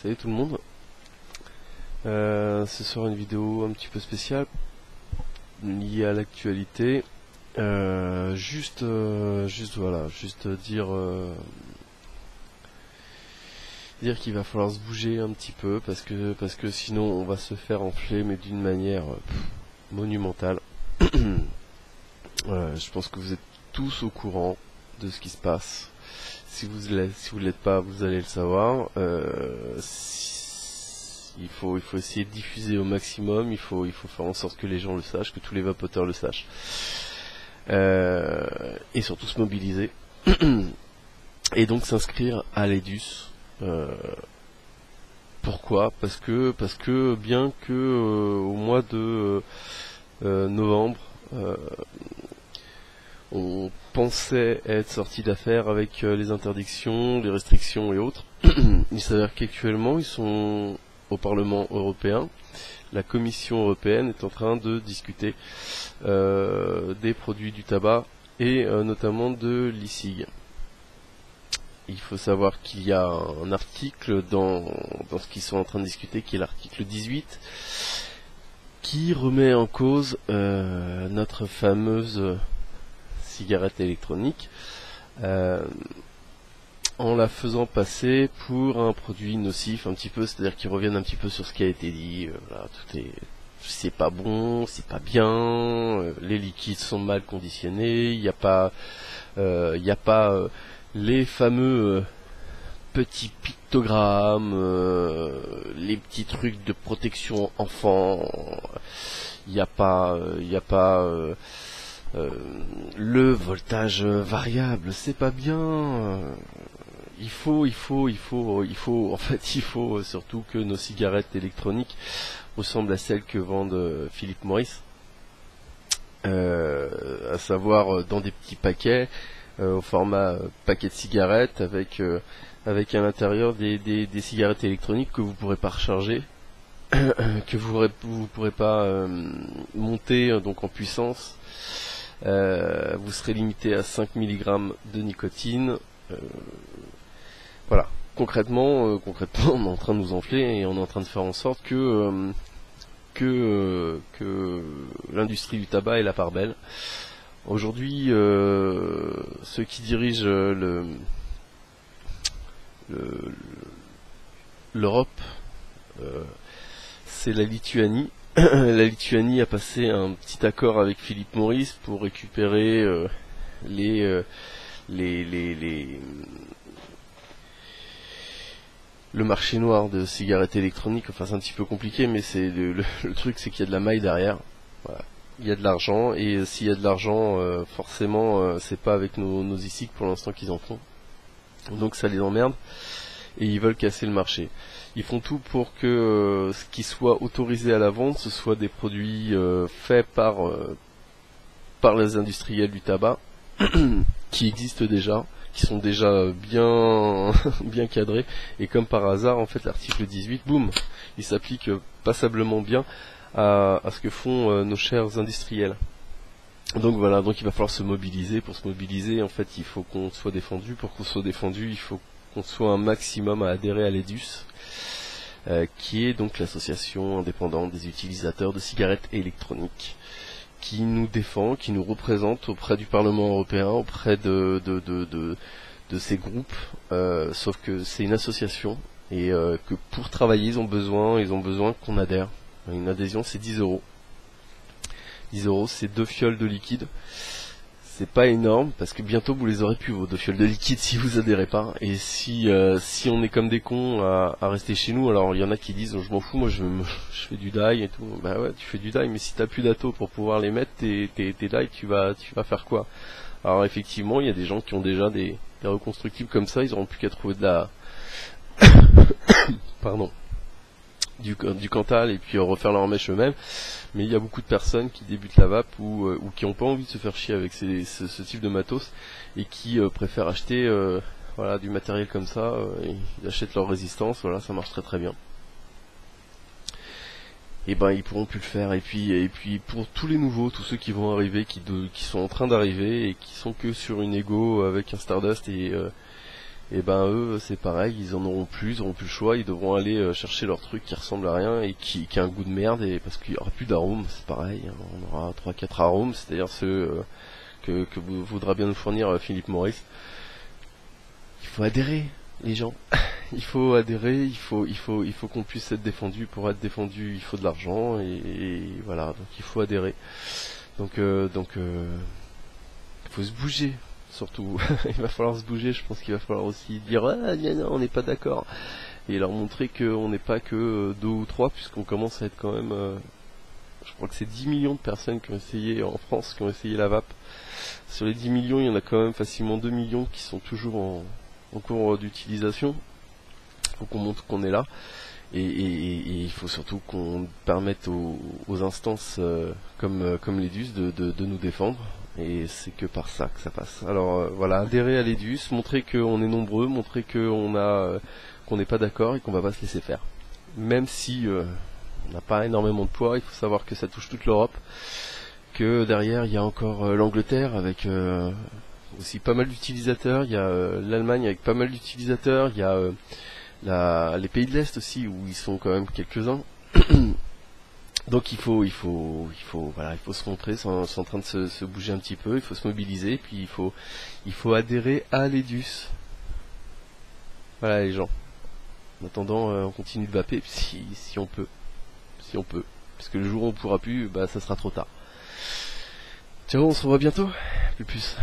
Salut tout le monde. Ce soir une vidéo un petit peu spéciale liée à l'actualité. Juste dire qu'il va falloir se bouger un petit peu parce que sinon on va se faire enfler, mais d'une manière monumentale. Je pense que vous êtes tous au courant de ce qui se passe. Si vous l'êtes pas, vous allez le savoir. Il faut essayer de diffuser au maximum. Il faut faire en sorte que les gens le sachent, que tous les vapoteurs le sachent, et surtout se mobiliser et donc s'inscrire à l'EDUS. Pourquoi ? Parce que bien que au mois de novembre, on pensait être sorti d'affaire avec les interdictions, les restrictions et autres. Il s'avère qu'actuellement ils sont au Parlement européen. La Commission européenne est en train de discuter des produits du tabac et notamment de l'e-cig. Il faut savoir qu'il y a un article dans ce qu'ils sont en train de discuter, qui est l'article 18, qui remet en cause notre fameuse cigarette électronique, en la faisant passer pour un produit nocif un petit peu, c'est-à-dire qu'ils reviennent un petit peu sur ce qui a été dit. Voilà, c'est pas bon, c'est pas bien, les liquides sont mal conditionnés, il n'y a pas les fameux petits pictogrammes, les petits trucs de protection enfant, il n'y a pas le voltage variable, c'est pas bien. Il faut surtout que nos cigarettes électroniques ressemblent à celles que vendent Philip Morris, à savoir dans des petits paquets, au format paquet de cigarettes, avec à l'intérieur des cigarettes électroniques que vous pourrez pas recharger, que vous pourrez pas monter donc en puissance. Vous serez limité à 5 mg de nicotine. Voilà. Concrètement, on est en train de nous enfler et on est en train de faire en sorte que l'industrie du tabac ait la part belle. Aujourd'hui, ceux qui dirigent l'Europe, c'est la Lituanie. La Lituanie a passé un petit accord avec Philip Morris pour récupérer le marché noir de cigarettes électroniques. Enfin, c'est un petit peu compliqué, mais c'est le truc, c'est qu'il y a de la maille derrière. Voilà. Il y a de l'argent, et s'il y a de l'argent, forcément, c'est pas avec nos e-cig pour l'instant qu'ils en font. Donc ça les emmerde, et ils veulent casser le marché. Ils font tout pour que ce qui soit autorisé à la vente, ce soit des produits faits par les industriels du tabac, qui existent déjà, qui sont déjà bien bien cadrés, et comme par hasard, en fait, l'article 18, boum, il s'applique passablement bien à ce que font nos chers industriels. Donc voilà, donc il va falloir se mobiliser. Pour se mobiliser, en fait, il faut qu'on soit défendu. Pour qu'on soit défendu, il faut qu'on soit un maximum à adhérer à l'EDUS, qui est donc l'association indépendante des utilisateurs de cigarettes électroniques, qui nous défend, qui nous représente auprès du Parlement européen, auprès de ces groupes, sauf que c'est une association, et que pour travailler, ils ont besoin qu'on adhère. Une adhésion, c'est 10 €. 10 €, c'est 2 fioles de liquide. C'est pas énorme, parce que bientôt vous les aurez plus, vos 2 fioles de liquide, si vous adhérez pas. Et si on est comme des cons à rester chez nous, alors il y en a qui disent je m'en fous, moi je fais du die et tout. Bah ouais, tu fais du die, mais si t'as plus d'atto pour pouvoir les mettre, tes die, tu vas faire quoi? Alors effectivement, il y a des gens qui ont déjà des reconstructibles comme ça, ils auront plus qu'à trouver de la pardon, du Cantal, et puis refaire leur mèche eux-mêmes. Mais il y a beaucoup de personnes qui débutent la vape ou qui n'ont pas envie de se faire chier avec ce type de matos, et qui préfèrent acheter du matériel comme ça, et ils achètent leur résistance. Voilà, ça marche très très bien. Et ben ils pourront plus le faire. Et puis pour tous les nouveaux, tous ceux qui vont arriver, qui sont en train d'arriver et qui sont que sur une Ego avec un Stardust Et ben eux c'est pareil, ils en auront plus, ils auront plus le choix, ils devront aller chercher leur truc qui ressemble à rien et qui a un goût de merde, et parce qu'il y aura plus d'arômes, c'est pareil, hein, on aura 3-4 arômes, c'est-à-dire ceux que voudra bien nous fournir Philip Morris. Il faut adhérer, les gens. Il faut adhérer, il faut qu'on puisse être défendu. Pour être défendu, il faut de l'argent, et voilà, donc il faut adhérer. Donc il faut se bouger, surtout. Il va falloir se bouger, je pense qu'il va falloir aussi dire ah, non, on n'est pas d'accord. Et leur montrer qu'on n'est pas que deux ou trois, puisqu'on commence à être quand même... je crois que c'est 10 millions de personnes qui ont essayé en France, qui ont essayé la vape. Sur les 10 millions, il y en a quand même facilement 2 millions qui sont toujours en cours d'utilisation. Il faut qu'on montre qu'on est là. Et il faut surtout qu'on permette aux instances comme l'EDUS de nous défendre. Et c'est que par ça que ça passe. Alors voilà, adhérer à l'EDUS, montrer qu'on est nombreux, montrer qu'on n'est pas d'accord et qu'on va pas se laisser faire. Même si on n'a pas énormément de poids, il faut savoir que ça touche toute l'Europe, que derrière il y a encore l'Angleterre avec aussi pas mal d'utilisateurs, il y a l'Allemagne avec pas mal d'utilisateurs, il y a les pays de l'Est aussi où ils sont quand même quelques-uns. Donc il faut se montrer, c'est en train de se bouger un petit peu, il faut se mobiliser, puis il faut adhérer à l'EDUS. Voilà les gens. En attendant, on continue de vaper si on peut. Si on peut. Parce que le jour où on pourra plus, bah ça sera trop tard. Ciao, on se revoit bientôt. Plus.